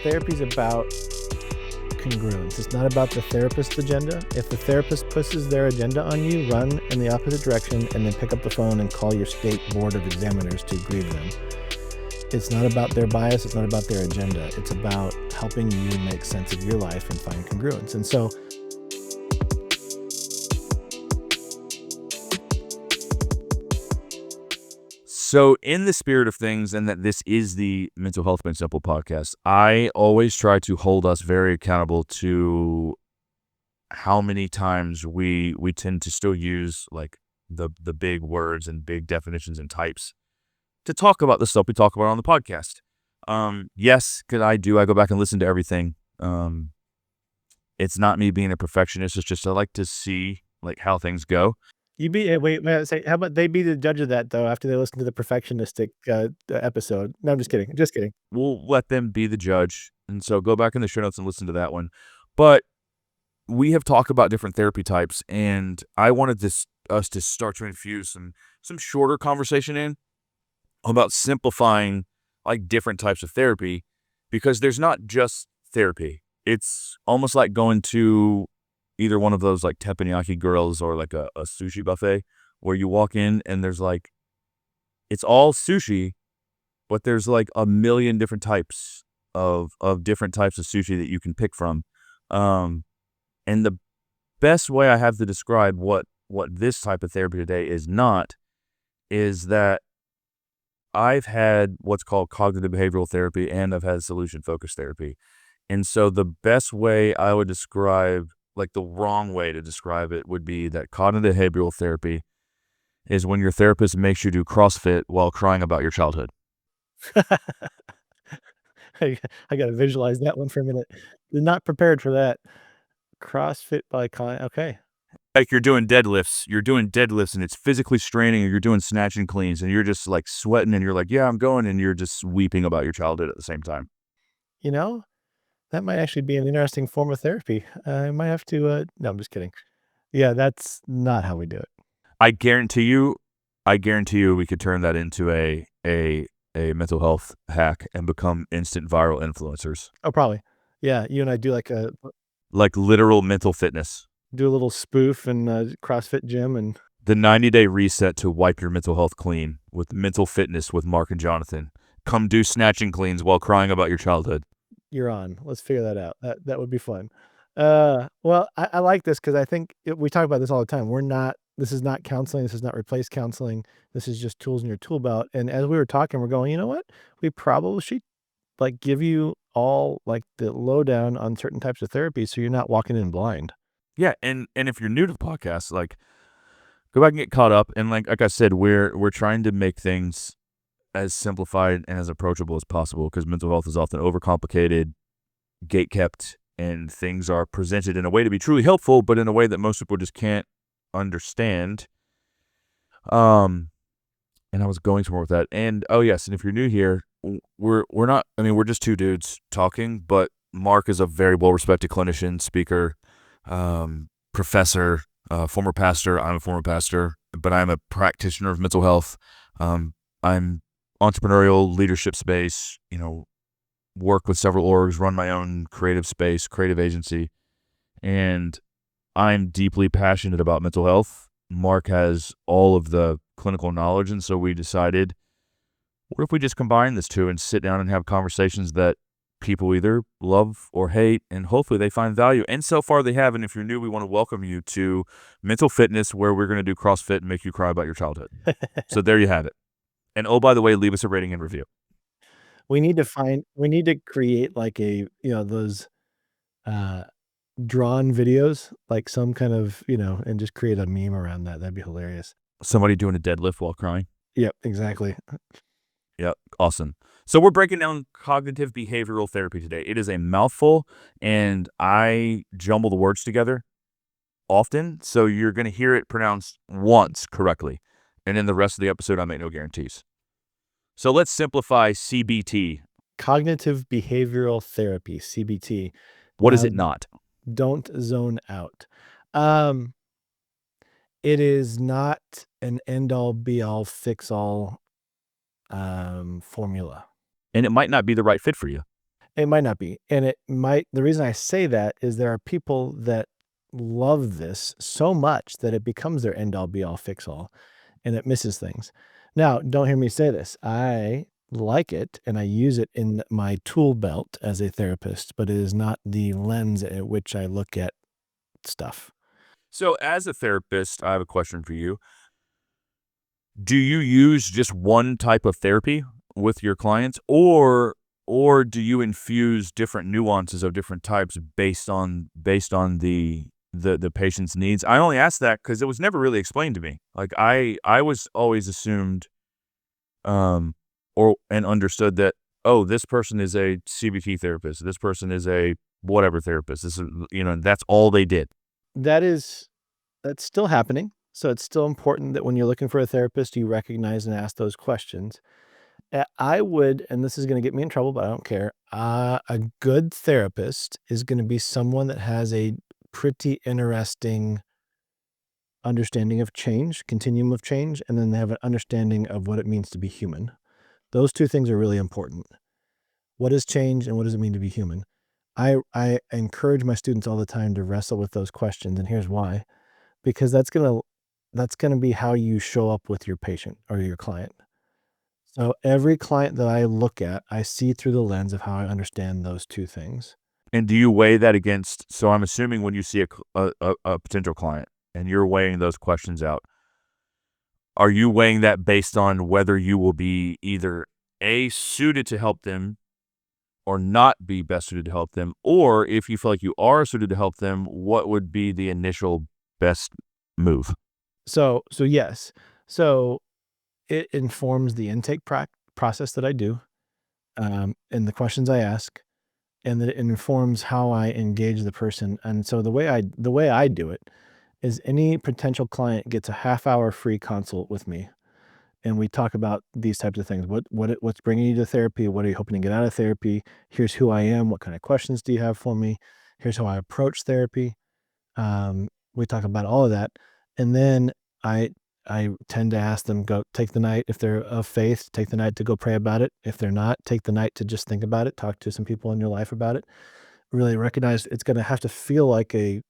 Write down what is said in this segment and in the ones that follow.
Therapy's about congruence. It's not about the therapist's agenda. If the therapist pushes their agenda on you, run in the opposite direction and then pick up the phone and call your state board of examiners to grieve them. It's not about their bias. It's not about their agenda. It's about helping you make sense of your life and find congruence. And So in the spirit of things, and that this is the Mental Health Made Simple podcast, I always try to hold us very accountable to how many times we tend to still use like the big words and big definitions and types to talk about the stuff we talk about on the podcast. Yes, because I go back and listen to everything. It's not me being a perfectionist. It's just I like to see like how things go. how about they be the judge of that though after they listen to the perfectionistic episode? No, I'm just kidding. Just kidding. We'll let them be the judge. And so go back in the show notes and listen to that one. But we have talked about different therapy types, and I wanted us to start to infuse some shorter conversation in about simplifying like different types of therapy, because there's not just therapy. It's almost like going to either one of those like teppanyaki girls or like a sushi buffet where you walk in and there's like, it's all sushi, but there's like a million different types of different types of sushi that you can pick from. And the best way I have to describe what this type of therapy today is that I've had what's called cognitive behavioral therapy and I've had solution-focused therapy. And so the best way I would describe, like the wrong way to describe it would be that cognitive behavioral therapy is when your therapist makes you do CrossFit while crying about your childhood. I got to visualize that one for a minute. Not prepared for that. CrossFit by okay. Like you're doing deadlifts and it's physically straining, or you're doing snatch and cleans and you're just like sweating and you're like, yeah, I'm going, and you're just weeping about your childhood at the same time. You know, that might actually be an interesting form of therapy. I might have to, no, I'm just kidding. Yeah, that's not how we do it. I guarantee you we could turn that into a mental health hack and become instant viral influencers. Oh, probably. Yeah, you and I do like literal mental fitness. Do a little spoof in CrossFit gym and the 90-day reset to wipe your mental health clean with mental fitness with Mark and Jonathan. Come do snatching cleans while crying about your childhood. You're on. Let's figure that out. That would be fun. Well, I like this because I think we talk about this all the time. This is not counseling. This is not replace counseling. This is just tools in your tool belt. And as we were talking, we're going, you know what? We probably should like give you all like the lowdown on certain types of therapy so you're not walking in blind. Yeah, and if you're new to the podcast, like go back and get caught up. And like I said, we're trying to make things as simplified and as approachable as possible, because mental health is often overcomplicated, gatekept, and things are presented in a way to be truly helpful, but in a way that most people just can't understand. And I was going somewhere with that. And oh yes, and if you're new here, we're not. I mean, we're just two dudes talking, but Mark is a very well-respected clinician, speaker, professor, former pastor. I'm a former pastor, but I'm a practitioner of mental health. I'm entrepreneurial, leadership space, work with several orgs, run my own creative space, creative agency, and I'm deeply passionate about mental health. Mark has all of the clinical knowledge, and so we decided, what if we just combine this two and sit down and have conversations that people either love or hate, and hopefully they find value. And so far they have. And if you're new, we want to welcome you to Mental Fitness, where we're going to do CrossFit and make you cry about your childhood. So there you have it. And oh, by the way, leave us a rating and review. We need to create like those drawn videos, like some kind of, and just create a meme around that. That'd be hilarious. Somebody doing a deadlift while crying. Yep, exactly. Yep, awesome. So we're breaking down cognitive behavioral therapy today. It is a mouthful, and I jumble the words together often, so you're going to hear it pronounced once correctly. And in the rest of the episode, I make no guarantees. So let's simplify CBT. Cognitive behavioral therapy, CBT. What is it not? Don't zone out. It is not an end-all, be-all, fix-all formula. And it might not be the right fit for you. It might not be. And the reason I say that is there are people that love this so much that it becomes their end all be all fix all and it misses things. Now, don't hear me say this. I like it and I use it in my tool belt as a therapist, but it is not the lens at which I look at stuff. So, as a therapist, I have a question for you. Do you use just one type of therapy with your clients, or do you infuse different nuances of different types based on the patient's needs? I only asked that because it was never really explained to me. Like I was always assumed or and understood that, oh, this person is a CBT therapist, this person is a whatever therapist. This is, that's all they did. That is that's still happening. So it's still important that when you're looking for a therapist, you recognize and ask those questions. I would, and this is going to get me in trouble, but I don't care. A good therapist is going to be someone that has a pretty interesting understanding of change, continuum of change, and then they have an understanding of what it means to be human. Those two things are really important. What is change and what does it mean to be human? I encourage my students all the time to wrestle with those questions, and here's why. Because that's gonna be how you show up with your patient or your client. So every client that I look at, I see through the lens of how I understand those two things. And do you weigh that against? So I'm assuming when you see a potential client and you're weighing those questions out, are you weighing that based on whether you will be either A, suited to help them or not be best suited to help them? Or if you feel like you are suited to help them, what would be the initial best move? So yes. So it informs the intake process that I do, and the questions I ask, and that it informs how I engage the person. And so the way I do it is any potential client gets a half hour free consult with me, and we talk about these types of things. What's bringing you to therapy? What are you hoping to get out of therapy? Here's who I am. What kind of questions do you have for me? Here's how I approach therapy. We talk about all of that, and then I I tend to ask them, go take the night if they're of faith, take the night to go pray about it. If they're not, take the night to just think about it, talk to some people in your life about it. Really recognize it's going to have to feel like a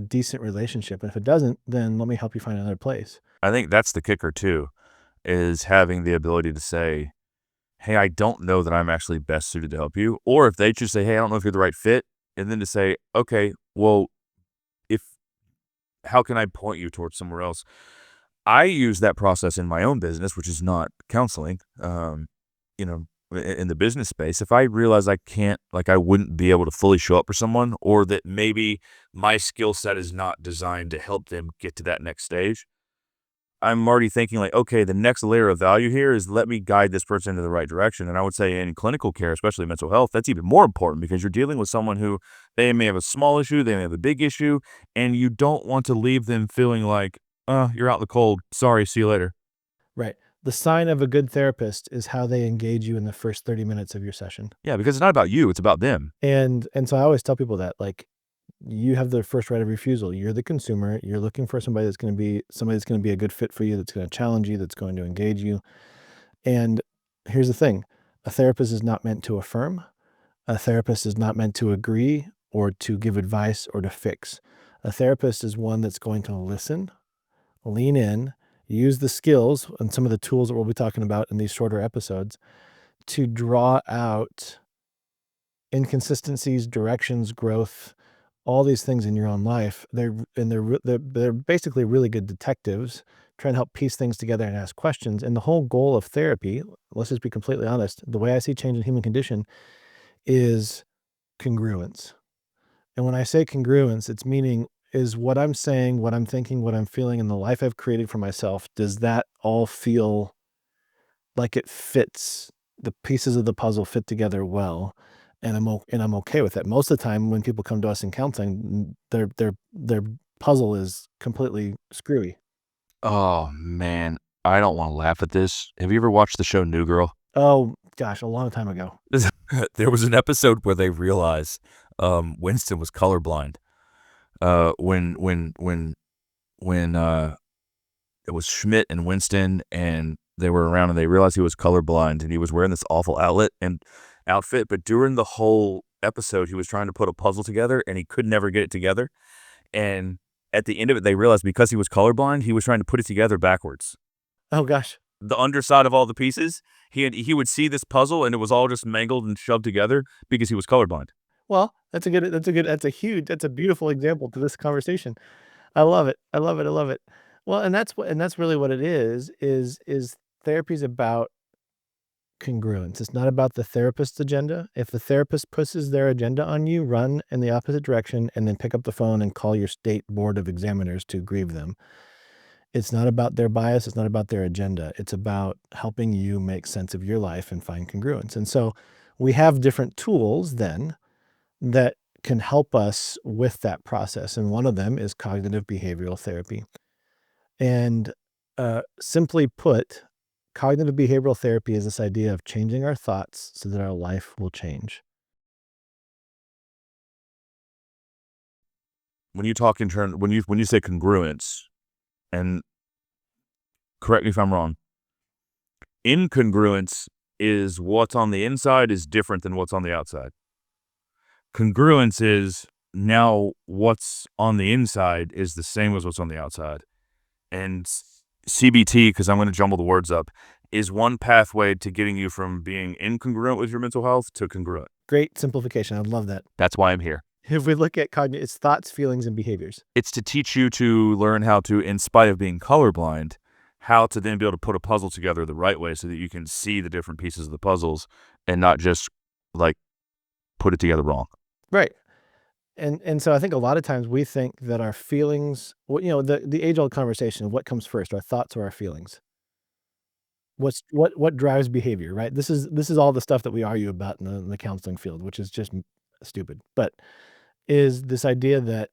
decent relationship. And if it doesn't, then let me help you find another place. I think that's the kicker too, is having the ability to say, hey, I don't know that I'm actually best suited to help you. Or if they just say, hey, I don't know if you're the right fit. And then to say, okay, well, if how can I point you towards somewhere else? I use that process in my own business, which is not counseling, you know, in the business space. If I realize I can't, like, I wouldn't be able to fully show up for someone, or that maybe my skill set is not designed to help them get to that next stage, I'm already thinking like, okay, the next layer of value here is let me guide this person into the right direction. And I would say in clinical care, especially mental health, that's even more important because you're dealing with someone who they may have a small issue, they may have a big issue, and you don't want to leave them feeling like, you're out in the cold. Sorry, see you later. Right. The sign of a good therapist is how they engage you in the first 30 minutes of your session. Yeah, because it's not about you, it's about them. And so I always tell people that, like, you have the first right of refusal. You're the consumer. You're looking for somebody that's going to be a good fit for you, that's going to challenge you, that's going to engage you. And here's the thing. A therapist is not meant to affirm. A therapist is not meant to agree or to give advice or to fix. A therapist is one that's going to listen, lean in, use the skills and some of the tools that we'll be talking about in these shorter episodes to draw out inconsistencies, directions, growth, all these things in your own life. They're basically really good detectives trying to help piece things together and ask questions. And the whole goal of therapy, let's just be completely honest, the way I see change in human condition is congruence. And when I say congruence, it's meaning is what I'm saying, what I'm thinking, what I'm feeling, and the life I've created for myself, does that all feel like it fits? The pieces of the puzzle fit together well, and I'm okay with it. Most of the time, when people come to us in counseling, their puzzle is completely screwy. Oh man, I don't want to laugh at this. Have you ever watched the show New Girl? Oh gosh, a long time ago. There was an episode where they realized Winston was colorblind. When it was Schmidt and Winston and they were around and they realized he was colorblind and he was wearing this awful outlet, and outfit, but during the whole episode, he was trying to put a puzzle together, and he could never get it together, and at the end of it, they realized because he was colorblind, he was trying to put it together backwards. Oh gosh. The underside of all the pieces, he would see this puzzle, and it was all just mangled and shoved together because he was colorblind. Well, that's a beautiful example to this conversation. I love it. I love it. I love it. Well, and that's really what it is therapy's about congruence. It's not about the therapist's agenda. If the therapist pushes their agenda on you, run in the opposite direction and then pick up the phone and call your state board of examiners to grieve them. It's not about their bias, it's not about their agenda. It's about helping you make sense of your life and find congruence. And so we have different tools then that can help us with that process. And one of them is cognitive behavioral therapy. And simply put, cognitive behavioral therapy is this idea of changing our thoughts so that our life will change. When you talk in terms, when you say congruence, and correct me if I'm wrong, incongruence is what's on the inside is different than what's on the outside. Congruence is now what's on the inside is the same as what's on the outside. And CBT, because I'm going to jumble the words up, is one pathway to getting you from being incongruent with your mental health to congruent. Great simplification. I love that. That's why I'm here. If we look at cognitive, it's thoughts, feelings, and behaviors. It's to teach you to learn how to, in spite of being colorblind, how to then be able to put a puzzle together the right way so that you can see the different pieces of the puzzles and not just like put it together wrong. Right. And so I think a lot of times we think that our feelings, the age-old conversation of what comes first, our thoughts or our feelings. What drives behavior, right? This is all the stuff that we argue about in the counseling field, which is just stupid. But is this idea that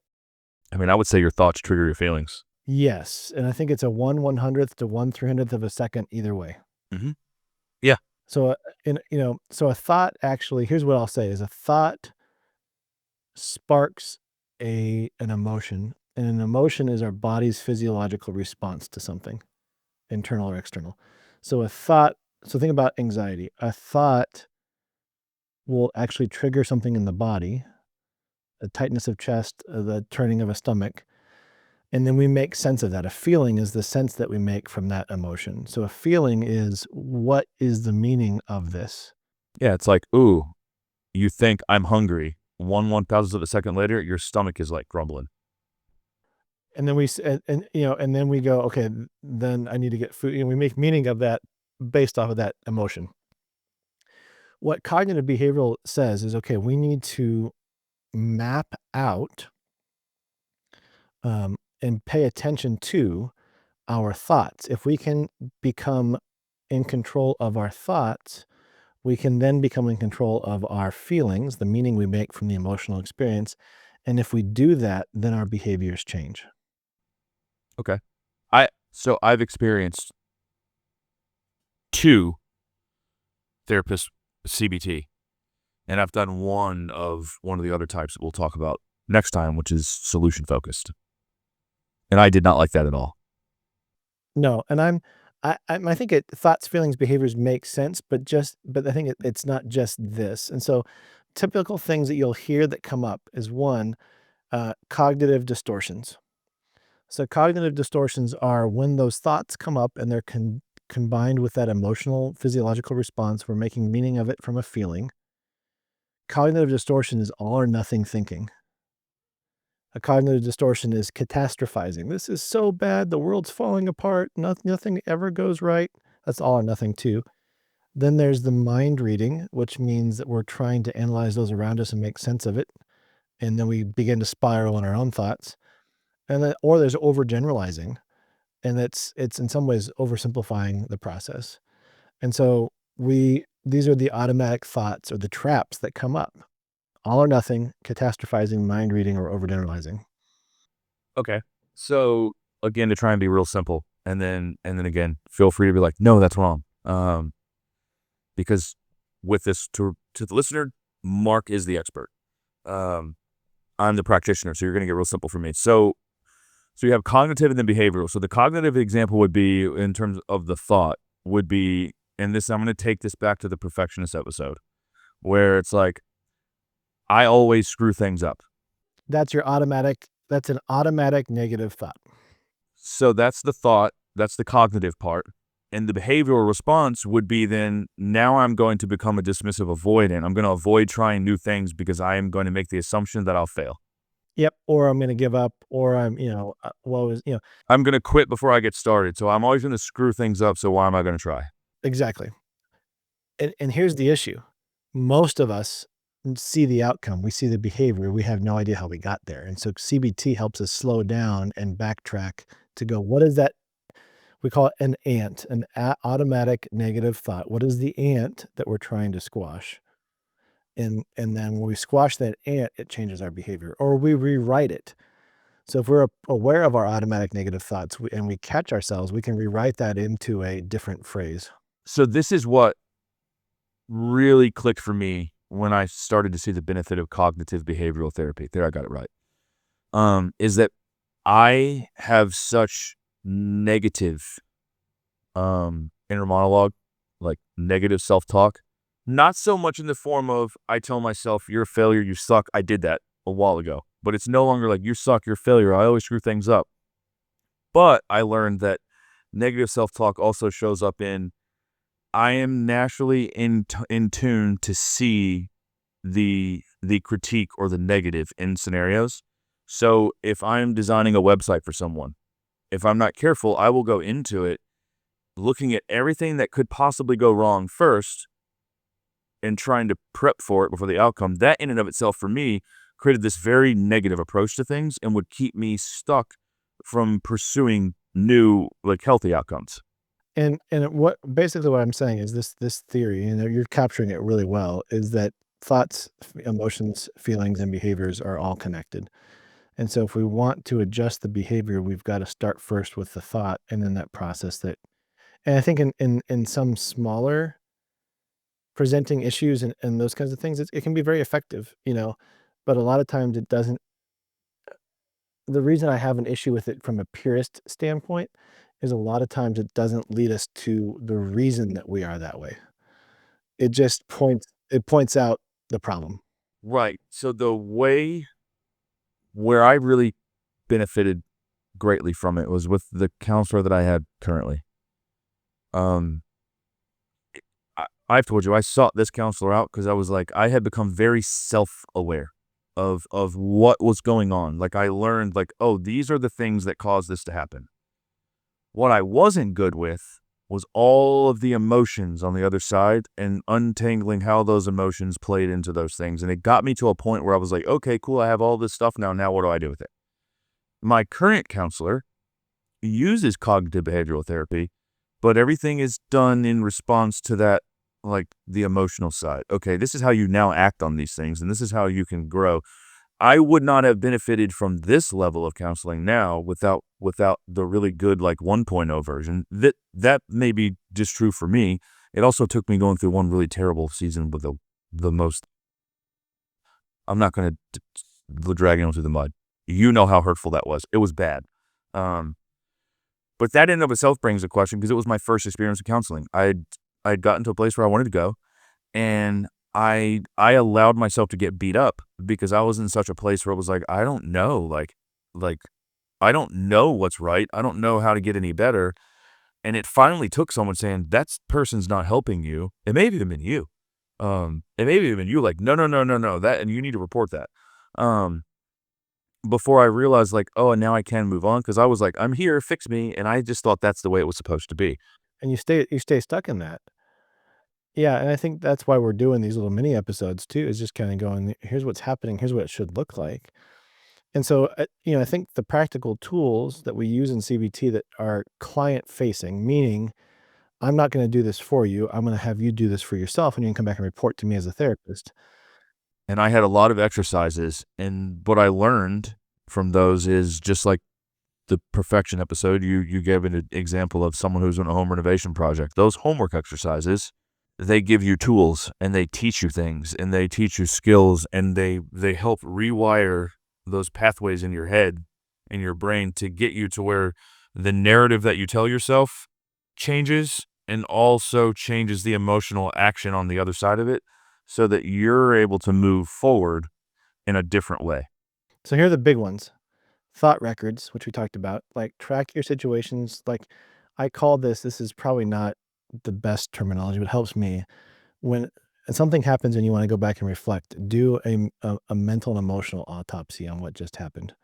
I mean, I would say your thoughts trigger your feelings. yes, and I think it's a 1/100th to 1/300th of a second either way. Mm-hmm. Yeah. So, so a thought actually, here's what I'll say is a thought sparks an emotion, and an emotion is our body's physiological response to something, internal or external. So think about anxiety. A thought will actually trigger something in the body, a tightness of chest, the turning of a stomach, and then we make sense of that. A feeling is the sense that we make from that emotion. So a feeling is, what is the meaning of this? Yeah, it's like, ooh, you think I'm hungry. 1/1000th of a second later, your stomach is like grumbling. And then and then we go, okay, then I need to get food. We make meaning of that based off of that emotion. What cognitive behavioral says is, okay, we need to map out and pay attention to our thoughts. If we can become in control of our thoughts, we can then become in control of our feelings, the meaning we make from the emotional experience. And if we do that, then our behaviors change. Okay. So I've experienced 2 therapists CBT, and I've done one of the other types that we'll talk about next time, which is solution focused. And I did not like that at all. No, and I think thoughts, feelings, behaviors make sense, but I think it's not just this. And so typical things that you'll hear that come up is one, cognitive distortions. So cognitive distortions are when those thoughts come up and they're combined with that emotional physiological response. We're making meaning of it from a feeling. Cognitive distortion is all or nothing thinking. A cognitive distortion is catastrophizing. This is so bad. The world's falling apart. Nothing ever goes right. That's all or nothing too. Then there's the mind reading, which means that we're trying to analyze those around us and make sense of it. And then we begin to spiral in our own thoughts. Or there's overgeneralizing, and it's in some ways oversimplifying the process. And so these are the automatic thoughts or the traps that come up. All or nothing, catastrophizing, mind reading, or overgeneralizing. Okay. So again, to try and be real simple, and then again, feel free to be like, no, that's wrong. Because with this, to the listener, Mark is the expert. I'm the practitioner, so you're going to get real simple for me. So you have cognitive and then behavioral. So the cognitive example would be, in terms of the thought, would be, and this, I'm going to take this back to the perfectionist episode, where it's like, I always screw things up. That's an automatic negative thought. So that's the thought, that's the cognitive part. And the behavioral response would be then, now I'm going to become a dismissive avoidant. I'm going to avoid trying new things because I am going to make the assumption that I'll fail. Yep, or I'm gonna give up, or I'm, woe is, I'm going to quit before I get started. So I'm always going to screw things up. So why am I going to try? exactly. And here's the issue. Most of us see the outcome, we see the behavior, we have no idea how we got there, and so CBT helps us slow down and backtrack to go, "What is that?" We call it an ant, an automatic negative thought. What is the ant that we're trying to squash? And then when we squash that ant, it changes our behavior, or we rewrite it. So if we're aware of our automatic negative thoughts, and we catch ourselves, we can rewrite that into a different phrase. So this is what really clicked for me when I started to see the benefit of cognitive behavioral therapy. There, I got it right. Is that I have such negative inner monologue, like negative self-talk. Not so much in the form of I tell myself, you're a failure, you suck. I did that a while ago. But it's no longer like you suck, you're a failure. I always screw things up. But I learned that negative self-talk also shows up in I am naturally in tune to see the critique or the negative in scenarios. So if I'm designing a website for someone, if I'm not careful, I will go into it looking at everything that could possibly go wrong first and trying to prep for it before the outcome. That in and of itself for me created this very negative approach to things and would keep me stuck from pursuing new, like, healthy outcomes. What basically what I'm saying is this theory, you're capturing it really well, is that thoughts, emotions, feelings, and behaviors are all connected. And so if we want to adjust the behavior, we've got to start first with the thought, and then that process that. And I think in some smaller presenting issues and those kinds of things, it can be very effective, but a lot of times it doesn't. The reason I have an issue with it from a purist standpoint is a lot of times it doesn't lead us to the reason that we are that way. It points out the problem. Right. So the way where I really benefited greatly from it was with the counselor that I had currently. Um, I've told you I sought this counselor out because I was like, I had become very self-aware of what was going on. Like I learned like, oh, these are the things that caused this to happen. What I wasn't good with was all of the emotions on the other side and untangling how those emotions played into those things. And it got me to a point where I was like, okay, cool, I have all this stuff now. Now what do I do with it? My current counselor uses cognitive behavioral therapy, but everything is done in response to that, like the emotional side. Okay, this is how you now act on these things, and this is how you can grow. I would not have benefited from this level of counseling now without the really good like 1.0 version. That may be just true for me. It also took me going through one really terrible season with the most. I'm not going to drag anyone through the mud. You know how hurtful that was. It was bad. But that in and of itself brings a question because it was my first experience with counseling. I'd gotten to a place where I wanted to go, and I allowed myself to get beat up because I was in such a place where it was like, I don't know, like I don't know what's right. I don't know how to get any better. And it finally took someone saying, that person's not helping you. It may have even been you. It may have even been you, like, no, no, no, no, no, that, and you need to report that. Um, before I realized like, oh, and now I can move on because I was like, I'm here, fix me. And I just thought that's the way it was supposed to be. And you stay stuck in that. Yeah, and I think that's why we're doing these little mini episodes too, is just kinda going, "Here's what's happening, here's what it should look like." And so, I think the practical tools that we use in CBT that are client facing, meaning, "I'm not gonna do this for you, I'm gonna have you do this for yourself, and you can come back and report to me as a therapist." And I had a lot of exercises. And what I learned from those is just like the perfection episode, you gave an example of someone who's in a home renovation project. Those homework exercises, they give you tools and they teach you things and they teach you skills and they help rewire those pathways in your head, in your brain, to get you to where the narrative that you tell yourself changes and also changes the emotional action on the other side of it. so that you're able to move forward in a different way. So here are the big ones. Thought records, which we talked about, like track your situations. Like I call this is probably not the best terminology, but it helps me. When something happens and you want to go back and reflect, do a mental and emotional autopsy on what just happened.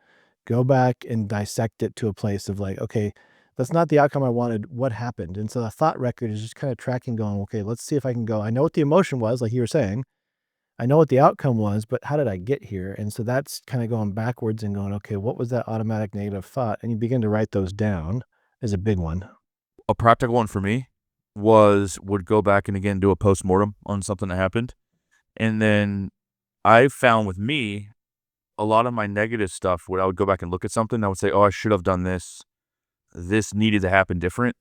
Go back and dissect it to a place of like, okay, that's not the outcome I wanted. What happened? And so the thought record is just kind of tracking, going, okay, let's see if I can go. I know what the emotion was, like you were saying. I know what the outcome was, but how did I get here? And so that's kind of going backwards and going, okay, what was that automatic negative thought? And you begin to write those down is a big one. A practical one for me would go back and again do a postmortem on something that happened. And then I found with me, a lot of my negative stuff, when I would go back and look at something, I would say, oh, I should have done this. This needed to happen different.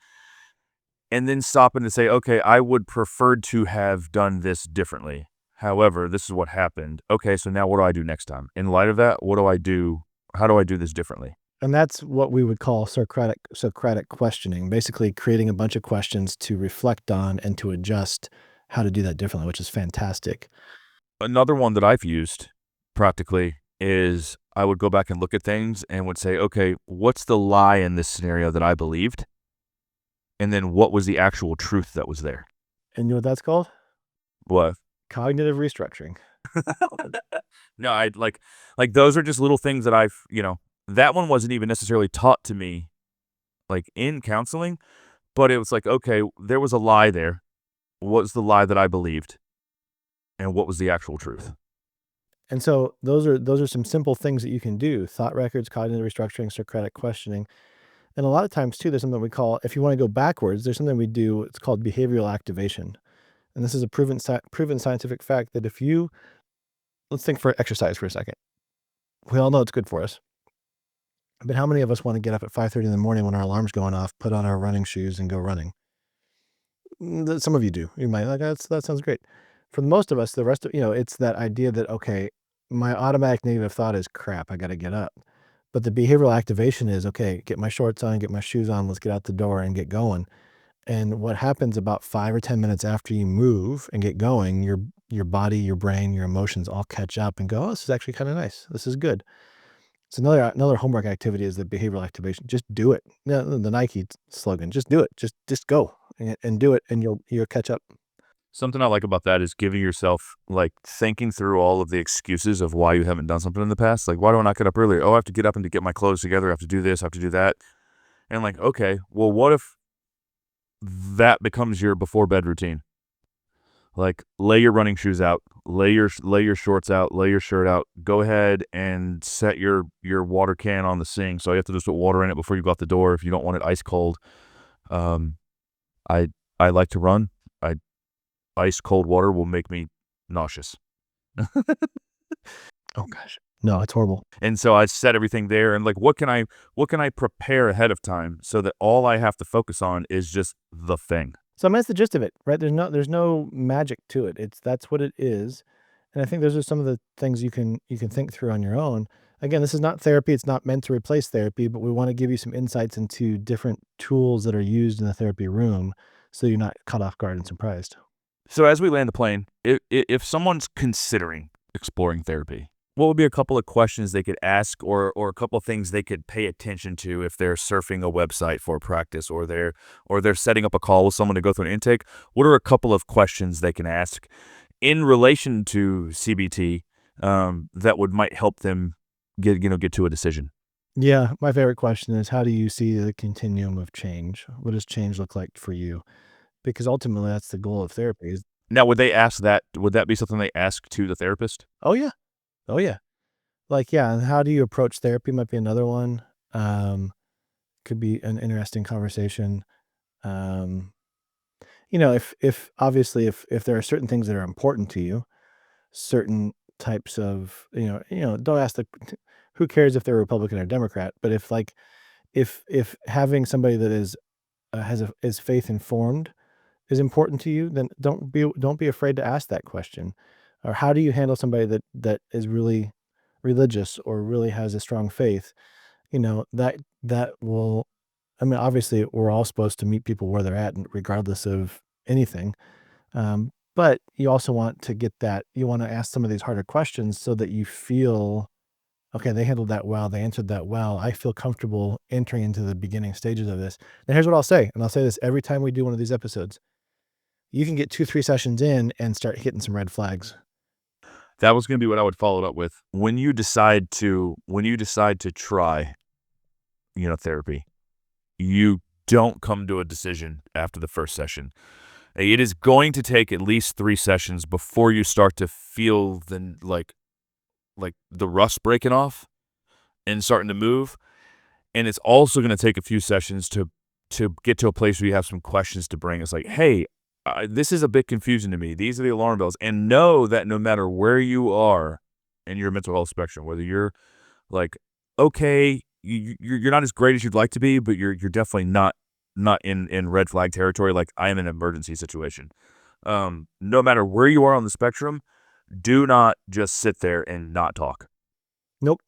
And then stopping to say, okay, I would prefer to have done this differently. However, this is what happened. Okay, so now what do I do next time? In light of that, what do I do? How do I do this differently? And that's what we would call Socratic questioning, basically creating a bunch of questions to reflect on and to adjust how to do that differently, which is fantastic. Another one that I've used practically is I would go back and look at things and would say, okay, what's the lie in this scenario that I believed? And then what was the actual truth that was there? And you know what that's called? What? Cognitive restructuring. No, I like those are just little things that that one wasn't even necessarily taught to me like in counseling, but it was like, okay, there was a lie there. What was the lie that I believed? And what was the actual truth? And so those are some simple things that you can do. Thought records, cognitive restructuring, Socratic questioning. And a lot of times too, there's something we call, if you want to go backwards, there's something we do, it's called behavioral activation. And this is a proven scientific fact that if you, let's think for exercise for a second. We all know it's good for us. But how many of us want to get up at 5:30 in the morning when our alarm's going off, put on our running shoes and go running? Some of you do. You might like, that sounds great. For most of us, the rest of, it's that idea that, okay, my automatic negative thought is crap, I got to get up. But the behavioral activation is, okay, get my shorts on, get my shoes on, let's get out the door and get going. And what happens about 5 or 10 minutes after you move and get going, your body, your brain, your emotions all catch up and go, oh, this is actually kind of nice. This is good. It's another homework activity is the behavioral activation. Just do it. No, the Nike slogan, just do it. Just go and do it, and you'll catch up. Something I like about that is giving yourself, like, thinking through all of the excuses of why you haven't done something in the past. Like, why do I not get up earlier? Oh, I have to get up and to get my clothes together. I have to do this. I have to do that. And like, okay, well, what if that becomes your before bed routine? Like, lay your running shoes out, lay your shorts out, lay your shirt out. Go ahead and set your water can on the sink. So you have to just put water in it before you go out the door if you don't want it ice cold. Um, I I like to run. I Ice cold water will make me nauseous. Oh gosh, no, it's horrible. And so I set everything there and like what can I prepare ahead of time so that all I have to focus on is just the thing. So I mean, that's the gist of it, right? There's no magic to it. That's what it is, and I think those are some of the things you can think through on your own. Again, this is not therapy. It's not meant to replace therapy, but we want to give you some insights into different tools that are used in the therapy room, so you're not caught off guard and surprised. So as we land the plane, if someone's considering exploring therapy, what would be a couple of questions they could ask or a couple of things they could pay attention to if they're surfing a website for practice or they're setting up a call with someone to go through an intake? What are a couple of questions they can ask in relation to CBT that might help them get to a decision? Yeah, my favorite question is, how do you see the continuum of change? What does change look like for you? Because ultimately, that's the goal of therapy. Is Now, would they ask that? Would that be something they ask to the therapist? oh yeah, oh yeah. Like, yeah, and how do you approach therapy might be another one. Um, could be an interesting conversation. Um, if obviously if there are certain things that are important to you, certain types of, don't ask who cares if they're Republican or Democrat, but if like if having somebody that is faith informed is important to you, then don't be afraid to ask that question. Or how do you handle somebody that is really religious or really has a strong faith? That will, I mean, obviously we're all supposed to meet people where they're at, regardless of anything. But you also want to get that, you want to ask some of these harder questions so that you feel, okay, they handled that well. They answered that well. I feel comfortable entering into the beginning stages of this. And here's what I'll say, and I'll say this every time we do one of these episodes. You can get 2, 3 sessions in and start hitting some red flags. That was going to be what I would follow it up with. When you decide to try, therapy, you don't come to a decision after the first session. It is going to take at least 3 sessions before you start to feel the the rust breaking off and starting to move. And it's also going to take a few sessions to get to a place where you have some questions to bring. It's like, hey, this is a bit confusing to me. These are the alarm bells. And know that no matter where you are in your mental health spectrum, whether you're like, okay, you're not as great as you'd like to be, but you're definitely not in red flag territory. Like, I am in an emergency situation. No matter where you are on the spectrum, do not just sit there and not talk. Nope.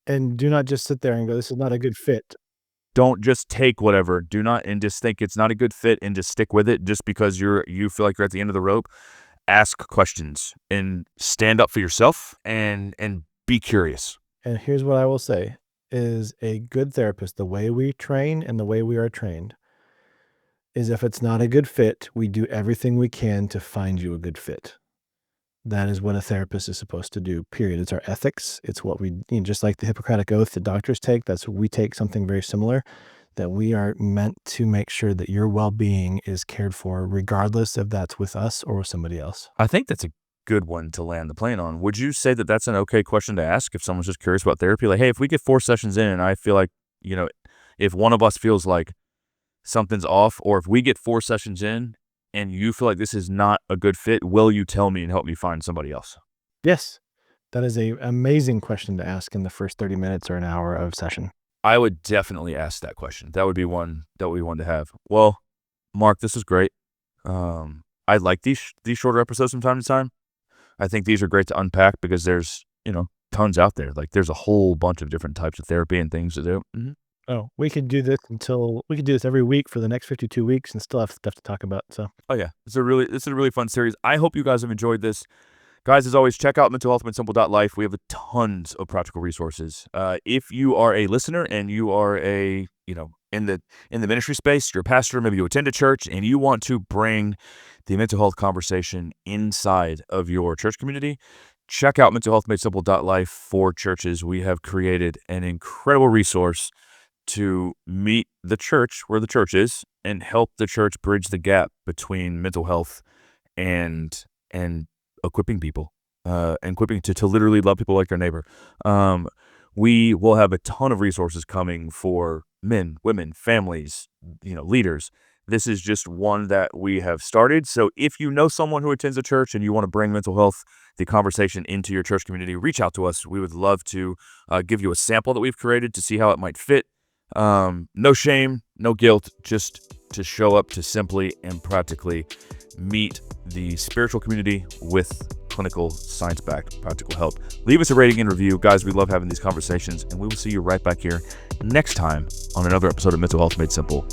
And do not just sit there and go, this is not a good fit. Don't just take whatever. Do not, and just think it's not a good fit and just stick with it just because you feel like you're at the end of the rope. Ask questions and stand up for yourself and be curious. And here's what I will say is a good therapist, the way we train and the way we are trained, is if it's not a good fit, we do everything we can to find you a good fit. That is what a therapist is supposed to do, period. It's our ethics. It's what we, just like the Hippocratic Oath that doctors take, that's what we take, something very similar, that we are meant to make sure that your well-being is cared for, regardless if that's with us or with somebody else. I think that's a good one to land the plane on. Would you say that that's an okay question to ask if someone's just curious about therapy? Like, hey, if we get 4 sessions in and I feel like, if one of us feels like something's off, or if we get 4 sessions in and you feel like this is not a good fit, will you tell me and help me find somebody else? Yes, that is an amazing question to ask in the first 30 minutes or an hour of session. I would definitely ask that question. That would be one to have. Well, Mark, this is great. I like these shorter episodes from time to time. I think these are great to unpack because there's, tons out there. Like, there's a whole bunch of different types of therapy and things to do. Mm-hmm. Oh, we could do this every week for the next 52 weeks and still have stuff to talk about. So, oh yeah, it's a really fun series. I hope you guys have enjoyed this. Guys, as always, check out mentalhealthmadesimple.life. We have tons of practical resources. If you are a listener and you are in the ministry space, you're a pastor, maybe you attend a church, and you want to bring the mental health conversation inside of your church community, check out mentalhealthmadesimple.life for churches. We have created an incredible resource to meet the church where the church is and help the church bridge the gap between mental health and equipping people, equipping to literally love people like their neighbor. We will have a ton of resources coming for men, women, families, leaders. This is just one that we have started. So if you know someone who attends a church and you want to bring mental health, the conversation into your church community, reach out to us. We would love to give you a sample that we've created to see how it might fit. No shame, no guilt, just to show up to simply and practically meet the spiritual community with clinical, science-backed practical help. Leave us a rating and review. Guys, we love having these conversations, and we will see you right back here next time on another episode of Mental Health Made Simple.